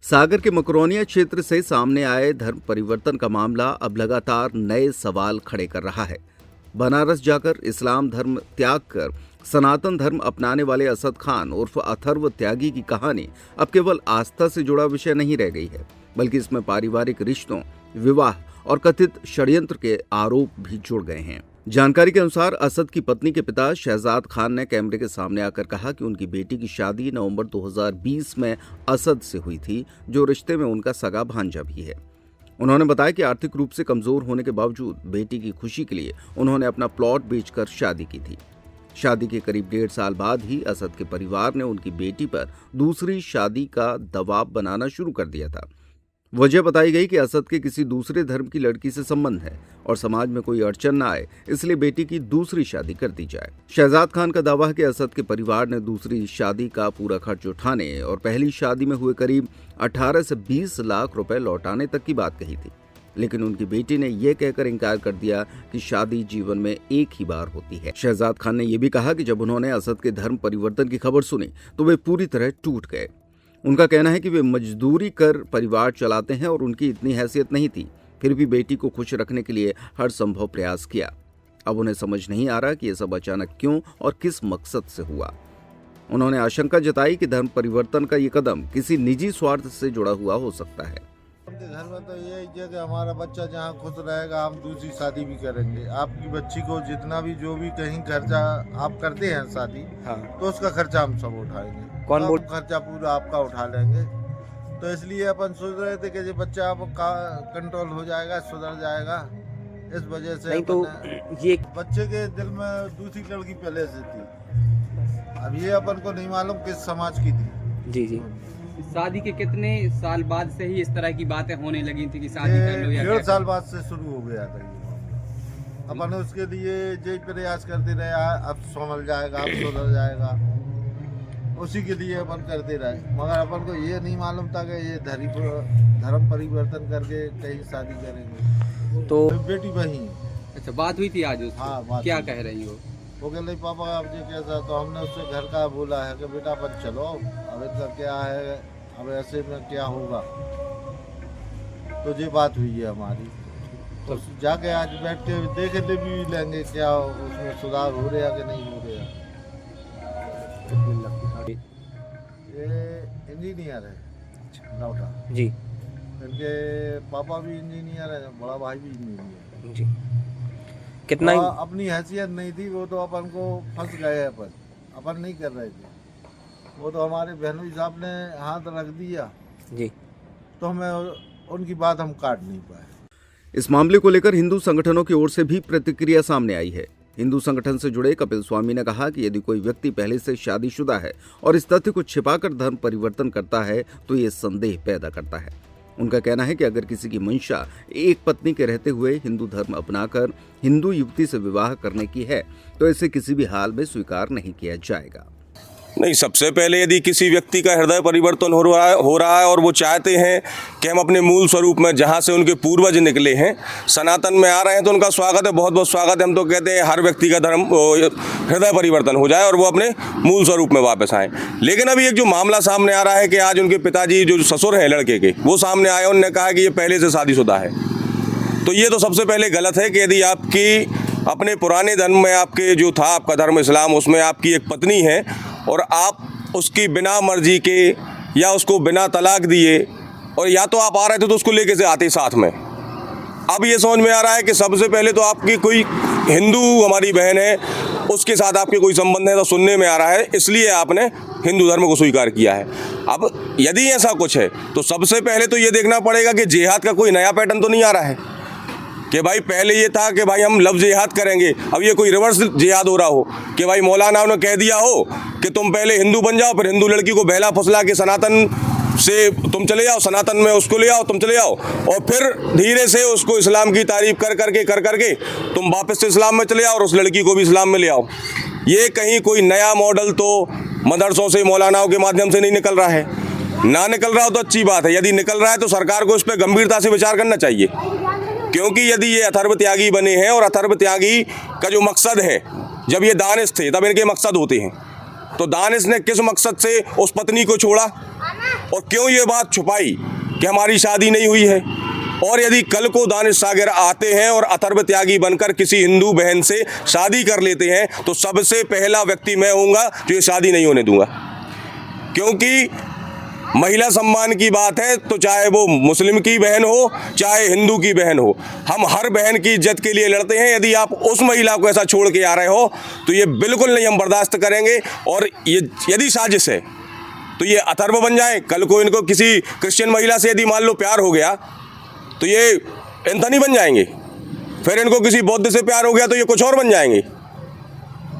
सागर के मकरोनिया क्षेत्र से सामने आए धर्म परिवर्तन का मामला अब लगातार नए सवाल खड़े कर रहा है। बनारस जाकर इस्लाम धर्म त्याग कर सनातन धर्म अपनाने वाले असद खान उर्फ अथर्व त्यागी की कहानी अब केवल आस्था से जुड़ा विषय नहीं रह गई है, बल्कि इसमें पारिवारिक रिश्तों, विवाह और कथित षड्यंत्र के आरोप भी जुड़ गए हैं। जानकारी के अनुसार असद की पत्नी के पिता शहजाद खान ने कैमरे के सामने आकर कहा कि उनकी बेटी की शादी नवंबर 2020 में असद से हुई थी, जो रिश्ते में उनका सगा भांजा भी है। उन्होंने बताया कि आर्थिक रूप से कमजोर होने के बावजूद बेटी की खुशी के लिए उन्होंने अपना प्लॉट बेचकर शादी की थी। शादी के करीब 1.5 साल बाद ही असद के परिवार ने उनकी बेटी पर दूसरी शादी का दबाव बनाना शुरू कर दिया था। वजह बताई गई कि असद के किसी दूसरे धर्म की लड़की से संबंध है और समाज में कोई अड़चन न आए, इसलिए बेटी की दूसरी शादी कर दी जाए। शहजाद खान का दावा है कि असद के परिवार ने दूसरी शादी का पूरा खर्च उठाने और पहली शादी में हुए करीब 18 से 20 लाख रुपए लौटाने तक की बात कही थी, लेकिन उनकी बेटी ने यह कहकर इनकार कर दिया कि शादी जीवन में एक ही बार होती है। शहजाद खान ने यह भी कहा कि जब उन्होंने असद के धर्म परिवर्तन की खबर सुनी तो वे पूरी तरह टूट गए। उनका कहना है कि वे मजदूरी कर परिवार चलाते हैं और उनकी इतनी हैसियत नहीं थी, फिर भी बेटी को खुश रखने के लिए हर संभव प्रयास किया। अब उन्हें समझ नहीं आ रहा कि यह सब अचानक क्यों और किस मकसद से हुआ। उन्होंने आशंका जताई कि धर्म परिवर्तन का ये कदम किसी निजी स्वार्थ से जुड़ा हुआ हो सकता है। उनके घर में तो यही है कि हमारा बच्चा जहाँ खुश रहेगा, हम दूसरी शादी भी करेंगे। आपकी बच्ची को जितना भी जो भी कहीं खर्चा आप करते हैं शादी, हाँ। तो उसका खर्चा हम सब उठाएंगे। कौन बोल खर्चा पूरा आपका उठा लेंगे। तो इसलिए अपन सोच रहे थे कि ये बच्चा अब कंट्रोल हो जाएगा, सुधर जाएगा। इस वजह से नहीं तो ये बच्चे के दिल में दूसरी लड़की पहले से थी। अब ये अपन को नहीं मालूम किस समाज की थी। जी जी शादी के कितने साल बाद से ही इस तरह की बातें होने लगी थी कि शादी कर लो या 1.5 साल बाद से शुरू हो गया था ये। अपन उसके लिए यही प्रयास करते रहे, अब संभल जाएगा, अब सुधर जाएगा, उसी के लिए अपन करते रहे। मगर अपन को ये नहीं मालूम था कि ये धर्म परिवर्तन करके कहीं शादी करेंगे। तो बेटी वही। अच्छा, बात हुई थी आज उससे? हाँ, बात क्या हुई। कह रही हो? वो कह रही पापा अब ये कैसा, तो हमने उससे घर का बोला है कि बेटा अपन चलो, अब इनका क्या है, अब ऐसे में क्या होगा। तो ये बात हुई है हमारी। तो जाके आज बैठ के देख भी लेंगे क्या उसमें सुधार हो रहा कि नहीं हो रहा। ये इंजीनियर है नौटा जी इनके पापा भी इंजीनियर है, बड़ा भाई भी इंजीनियर। जी कितना तो अपनी हैसियत नहीं थी, वो तो अपन को फंस गए। अपन नहीं कर रहे थे, वो तो हमारे बहनोई साहब ने हाथ रख दिया जी तो हमें उनकी बात हम काट नहीं पाए। इस मामले को लेकर हिंदू संगठनों की ओर से भी प्रतिक्रिया सामने आई है। हिंदू संगठन से जुड़े कपिल स्वामी ने कहा कि यदि कोई व्यक्ति पहले से शादीशुदा है और इस तथ्य को छिपाकर धर्म परिवर्तन करता है तो ये संदेह पैदा करता है। उनका कहना है कि अगर किसी की मंशा एक पत्नी के रहते हुए हिंदू धर्म अपनाकर हिंदू युवती से विवाह करने की है तो इसे किसी भी हाल में स्वीकार नहीं किया जाएगा। नहीं, सबसे पहले यदि किसी व्यक्ति का हृदय परिवर्तन हो रहा है और वो चाहते हैं कि हम अपने मूल स्वरूप में, जहाँ से उनके पूर्वज निकले हैं, सनातन में आ रहे हैं, तो उनका स्वागत है, बहुत बहुत स्वागत है। हम तो कहते हैं हर व्यक्ति का धर्म हृदय परिवर्तन हो जाए और वो अपने मूल स्वरूप में वापस आएँ। लेकिन अभी एक जो मामला सामने आ रहा है कि आज उनके पिताजी जो ससुर हैं लड़के के, वो सामने आए, उन्होंने कहा कि ये पहले से शादीशुदा है। तो ये तो सबसे पहले गलत है कि यदि आपकी अपने पुराने धर्म में आपके जो था आपका धर्म इस्लाम, उसमें आपकी एक पत्नी है और आप उसकी बिना मर्जी के या उसको बिना तलाक दिए, और या तो आप आ रहे थे तो उसको लेके से आते साथ में। अब ये समझ में आ रहा है कि सबसे पहले तो आपकी कोई हिंदू हमारी बहन है, उसके साथ आपके कोई संबंध है, तो सुनने में आ रहा है, इसलिए आपने हिंदू धर्म को स्वीकार किया है। अब यदि ऐसा कुछ है तो सबसे पहले तो ये देखना पड़ेगा कि जिहाद का कोई नया पैटर्न तो नहीं आ रहा है कि भाई पहले ये था कि भाई हम लफ्ज़ जिहाद करेंगे, अब ये कोई रिवर्स जिहाद हो रहा हो कि भाई मौलाना ने कह दिया हो कि तुम पहले हिंदू बन जाओ, फिर हिंदू लड़की को बहला फुसला के सनातन से तुम चले जाओ, सनातन में उसको ले आओ, तुम चले जाओ, और फिर धीरे से उसको इस्लाम की तारीफ कर करके तुम वापस से इस्लाम में चले आओ और उस लड़की को भी इस्लाम में ले आओ। ये कहीं कोई नया मॉडल तो मदरसों से, मौलानाओं के माध्यम से नहीं निकल रहा है। ना निकल रहा हो तो अच्छी बात है, यदि निकल रहा है तो सरकार को इस पर गंभीरता से विचार करना चाहिए। क्योंकि यदि ये अथर्व त्यागी बने हैं, और अथर्व त्यागी का जो मकसद है, जब ये दानिश थे तब इनके मकसद होते हैं, तो दानिश ने किस मकसद से उस पत्नी को छोड़ा? और क्यों ये बात छुपाई कि हमारी शादी नहीं हुई है। और यदि कल को दानिश सागर आते हैं और अथर्व त्यागी बनकर किसी हिंदू बहन से शादी कर लेते हैं तो सबसे पहला व्यक्ति मैं होऊंगा जो ये शादी नहीं होने दूंगा, क्योंकि महिला सम्मान की बात है तो चाहे वो मुस्लिम की बहन हो चाहे हिंदू की बहन हो, हम हर बहन की इज्जत के लिए लड़ते हैं। यदि आप उस महिला को ऐसा छोड़ के आ रहे हो तो ये बिल्कुल नहीं हम बर्दाश्त करेंगे। और ये यदि साजिश है तो ये अथर्व बन जाए, कल को इनको किसी क्रिश्चियन महिला से यदि मान लो प्यार हो गया तो ये एंथनी बन जाएंगे, फिर इनको किसी बौद्ध से प्यार हो गया तो ये कुछ और बन जाएंगे।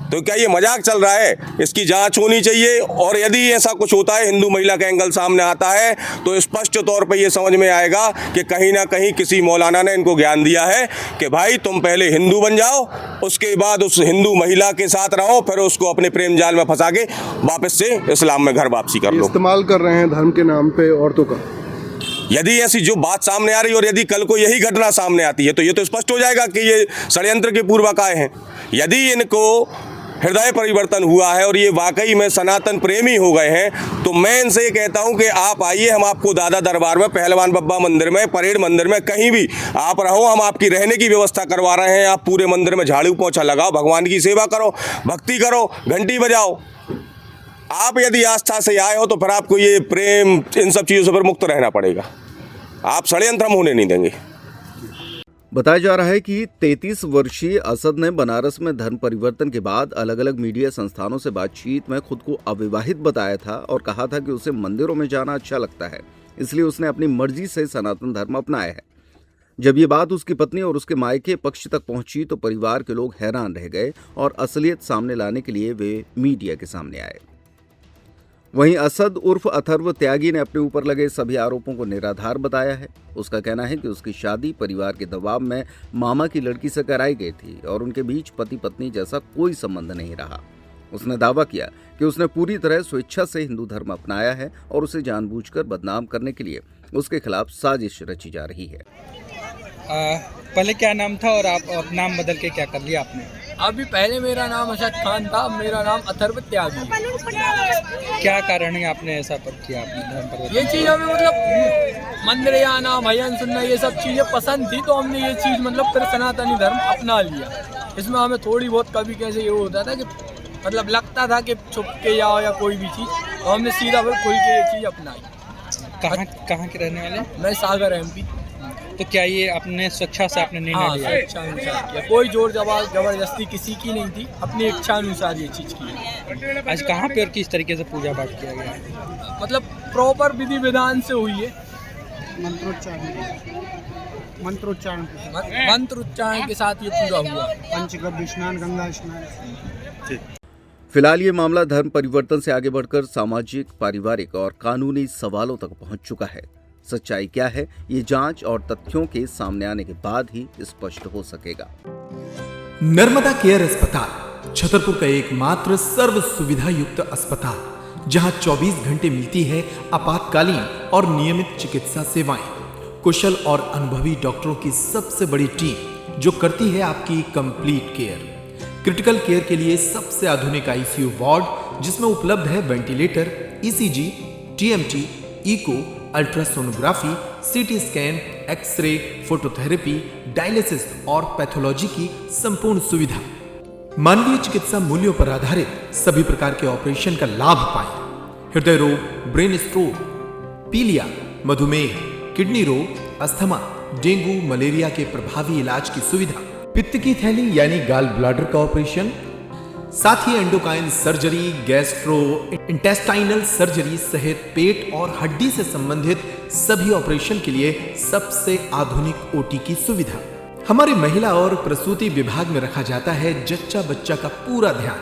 तो क्या ये मजाक चल रहा है? इसकी जांच होनी चाहिए। और यदि ऐसा कुछ होता है, हिंदू महिला का एंगल सामने आता है, तो स्पष्ट तौर पे ये समझ में आएगा कि कहीं ना कहीं किसी मौलाना ने इनको ज्ञान दिया है कि भाई तुम पहले हिंदू बन जाओ, उसके बाद उस हिंदू महिला के साथ रहो, फिर उसको अपने प्रेम जाल में फंसा के वापस से इस्लाम में घर वापसी कर लो। इस्तेमाल कर रहे हैं धर्म के नाम पे औरतों का। यदि ऐसी जो बात सामने आ रही है और यदि कल को यही घटना सामने आती है तो ये तो स्पष्ट हो जाएगा कि ये षड्यंत्र के पूर्वकाय हैं। यदि इनको हृदय परिवर्तन हुआ है और ये वाकई में सनातन प्रेमी हो गए हैं तो मैं इनसे ये कहता हूं कि आप आइए, हम आपको दादा दरबार में, पहलवान बब्बा मंदिर में, परेड मंदिर में, कहीं भी आप रहो, हम आपकी रहने की व्यवस्था करवा रहे हैं। आप पूरे मंदिर में झाड़ू पोंछा लगाओ, भगवान की सेवा करो, भक्ति करो, घंटी बजाओ। आप यदि आस्था से आए हो तो फिर आपको ये प्रेम इन सब चीज़ों से फिर मुक्त रहना पड़ेगा। आप षड्यंत्र हम होने नहीं देंगे। बताया जा रहा है कि 33 वर्षीय असद ने बनारस में धर्म परिवर्तन के बाद अलग अलग मीडिया संस्थानों से बातचीत में खुद को अविवाहित बताया था और कहा था कि उसे मंदिरों में जाना अच्छा लगता है, इसलिए उसने अपनी मर्जी से सनातन धर्म अपनाया है। जब ये बात उसकी पत्नी और उसके मायके पक्ष तक पहुंची तो परिवार के लोग हैरान रह गए और असलियत सामने लाने के लिए वे मीडिया के सामने आए। वहीं असद उर्फ अथर्व त्यागी ने अपने ऊपर लगे सभी आरोपों को निराधार बताया है। उसका कहना है कि उसकी शादी परिवार के दबाव में मामा की लड़की से कराई गई थी और उनके बीच पति पत्नी जैसा कोई संबंध नहीं रहा। उसने दावा किया कि उसने पूरी तरह स्वेच्छा से हिंदू धर्म अपनाया है और उसे जानबूझकर बदनाम करने के लिए उसके खिलाफ साजिश रची जा रही है। पहले क्या नाम था और आप नाम बदल के क्या कर लिया आपने? अभी पहले मेरा नाम असद खान था, अब मेरा नाम अथर्व त्यागी। क्या कारण है आपने ऐसा किया आपने धर्म परिवर्तन? ये चीज़ हमें मतलब मंदिर आना, भजन सुनना, ये सब चीज़ें पसंद थी तो हमने ये चीज़ मतलब फिर सनातनी धर्म अपना लिया। इसमें हमें थोड़ी बहुत कभी कैसे ये होता था कि मतलब लगता था कि छुप के जाओ या कोई भी चीज़, तो हमने सीधा फिर खुल के ये चीज़ अपनाई। कहाँ के रहने वाले? मैं सागर MP। तो क्या ये अपने स्वेच्छा से आपने निर्णय लिया? इच्छा अनुसार किया, कोई जोर जबरदस्ती किसी की नहीं थी, अपनी इच्छा अनुसार ये चीज़ की। आज कहाँ पे और किस तरीके से पूजा पाठ किया गया? मतलब प्रॉपर विधि विधान से हुई है, मंत्रोच्चारण के साथ ये पूरा हुआ। पंचगव्य स्नान, गंगा स्नान। फिलहाल ये मामला धर्म परिवर्तन से आगे बढ़कर सामाजिक, पारिवारिक और कानूनी सवालों तक पहुंच चुका है। सच्चाई क्या है, ये जांच और तथ्यों के सामने आने के बाद ही स्पष्ट हो सकेगा। नर्मदा केयर अस्पताल छतरपुर का एकमात्र सर्व सुविधा युक्त अस्पताल, जहां 24 घंटे मिलती है आपातकालीन और नियमित चिकित्सा सेवाएं। कुशल और अनुभवी डॉक्टरों की सबसे बड़ी टीम जो करती है आपकी कंप्लीट केयर। क्रिटिकल केयर के लिए सबसे आधुनिक ICU वार्ड, जिसमें उपलब्ध है ventilator, ECG, TMT, echo, ultrasonography, CT scan, X-ray, phototherapy, dialysis और पैथोलॉजी की संपूर्ण सुविधा। मानवीय चिकित्सा मूल्यों पर आधारित सभी प्रकार के ऑपरेशन का लाभ पाएं। हृदय रोग, ब्रेन स्ट्रोक, पीलिया, मधुमेह, किडनी रोग, अस्थमा, डेंगू, मलेरिया के प्रभावी इलाज की सुविधा, पित्त की थैली यानी गाल ब्लैडर का ऑपरेशन, साथ ही endocrine surgery, gastrointestinal surgery सहित पेट और हड्डी से संबंधित सभी ऑपरेशन के लिए सबसे आधुनिक OT की सुविधा। हमारी महिला और प्रसूति विभाग में रखा जाता है जच्चा बच्चा का पूरा ध्यान।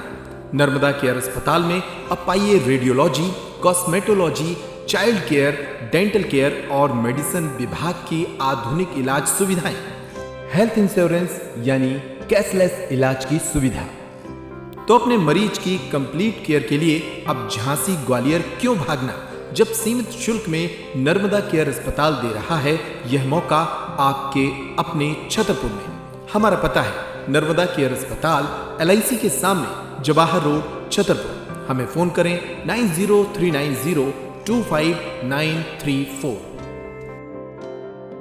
नर्मदा केयर अस्पताल में अब पाइए radiology, cosmetology, child care, dental care और मेडिसिन विभाग की आधुनिक इलाज सुविधाएं। हेल्थ इंश्योरेंस यानी कैशलेस इलाज की सुविधा। तो अपने मरीज की कंप्लीट केयर के लिए अब झांसी ग्वालियर क्यों भागना, जब सीमित शुल्क में नर्मदा केयर अस्पताल दे रहा है यह मौका आपके अपने छतरपुर में। हमारा पता है नर्मदा केयर अस्पताल LIC के सामने, जवाहर रोड, छतरपुर। हमें फोन करें 903902 25934।